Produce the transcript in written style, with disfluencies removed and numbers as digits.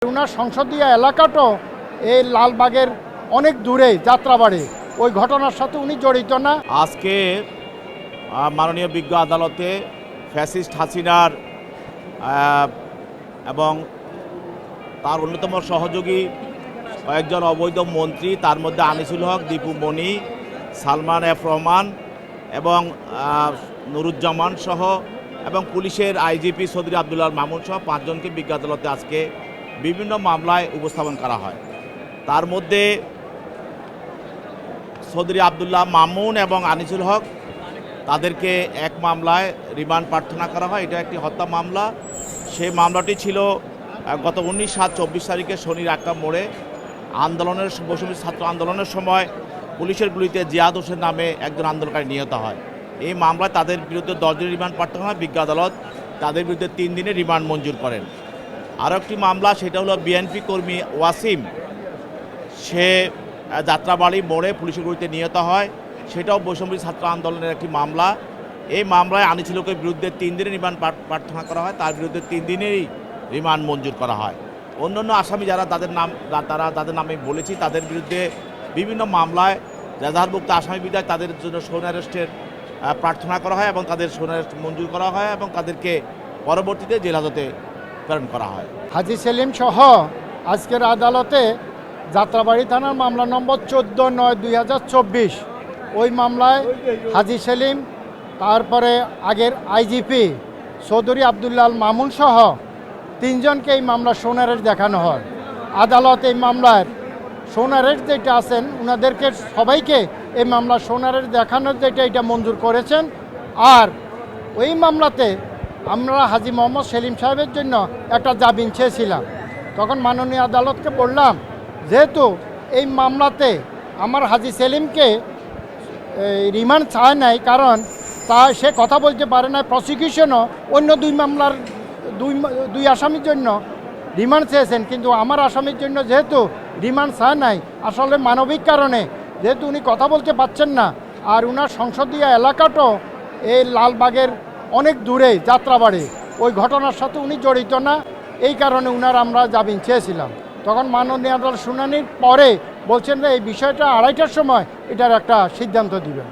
উনার সংসদীয় এলাকাটাও এই লালবাগের অনেক দূরে যাত্রাবাড়ি, ওই ঘটনার সাথে উনি জড়িত না। আজকে মাননীয় বিজ্ঞ আদালতে ফ্যাসিস্ট হাসিনার এবং তার অন্যতম সহযোগী কয়েকজন অবৈধ মন্ত্রী, তার মধ্যে আনিসুল হক, দীপু মনি, সালমান এফ রহমান এবং নুরুজ্জামান সহ এবং পুলিশের আইজিপি চৌধুরী আবদুল্লাহ মামুন সহ 5 জনকে বিজ্ঞ আদালতে আজকে বিভিন্ন মামলায় উপস্থাপন করা হয়। তার মধ্যে চৌধুরী আবদুল্লাহ মামুন এবং আনিসুল হক তাদেরকে এক মামলায় রিমান্ড প্রার্থনা করা হয়। এটা একটি হত্যা মামলা। সেই মামলাটি ছিল গত 19/7/24 তারিখে শনির আক্কা মোড়ে বৈষম্য ছাত্র আন্দোলনের সময় পুলিশের গুলিতে জিয়াদ হোসেন নামে একজন আন্দোলনকারী নিহত হয়। এই মামলায় তাদের বিরুদ্ধে 10 দিনের রিমান্ড প্রার্থনা হয়। বিজ্ঞ আদালত তাদের বিরুদ্ধে 3 দিনের রিমান্ড মঞ্জুর করেন। আরও একটি মামলা, সেটা হলো বিএনপি কর্মী ওয়াসিম, সে যাত্রাবাড়ি মোড়ে পুলিশের গুলিতে নিহত হয়। সেটাও বৈষম্য ছাত্র আন্দোলনের একটি মামলা। এই মামলায় আনিসুল হকের বিরুদ্ধে 3 দিনের রিমান্ড প্রার্থনা করা হয়, তার বিরুদ্ধে 3 দিনেরই রিমান্ড মঞ্জুর করা হয়। অন্যান্য আসামি যারা তাদের নামে বলেছি, তাদের বিরুদ্ধে বিভিন্ন মামলায় এজাহারভুক্ত আসামি বিধায় তাদের জন্য সৌন অ্যারেস্টের প্রার্থনা করা হয় এবং তাদের সৌন অ্যারেস্ট মঞ্জুর করা হয় এবং তাদেরকে পরবর্তীতে জেল হাজতে প্রেরণ করা হয়। হাজী সেলিম সহ আজকের আদালতে যাত্রাবাড়ি থানার মামলা নম্বর 14/9/2024, ওই মামলায় হাজী সেলিম, তারপরে আগের আইজিপি চৌধুরী আবদুল্লাহ মামুন সহ 3 জনকে এই মামলার সৌন অ্যারেস্ট দেখানো হয়। আদালত এই মামলার সৌন অ্যারেস্ট যেটা আছেন, ওনাদেরকে সবাইকে এই মামলার সৌন অ্যারেস্ট দেখানোর এটা মঞ্জুর করেছেন। আর ওই মামলাতে আমরা হাজী মোহাম্মদ সেলিম সাহেবের জন্য একটা জামিন চেয়েছিলাম। তখন মাননীয় আদালতকে বললাম, যেহেতু এই মামলাতে আমার হাজী সেলিমকে রিমান্ড চায় নাই, কারণ সে কথা বলতে পারে না, প্রসিকিউশনও অন্য 2 মামলার দুই আসামির জন্য রিমান্ড চেয়েছেন, কিন্তু আমার আসামির জন্য যেহেতু রিমান্ড চায় নাই, আসলে মানবিক কারণে যেহেতু উনি কথা বলতে পারছেন না, আর উনার সংসদীয় এলাকাটাও এই লালবাগের অনেক দূরে যাত্রাবাড়ি, ওই ঘটনার সাথে উনি জড়িত না, এই কারণে আমরা জামিন চেয়েছিলাম। তখন মাননীয় আদালত শুনানির পরে বলছেন যে এই বিষয়টা 2:30টার সময় এটার একটা সিদ্ধান্ত দিবেন।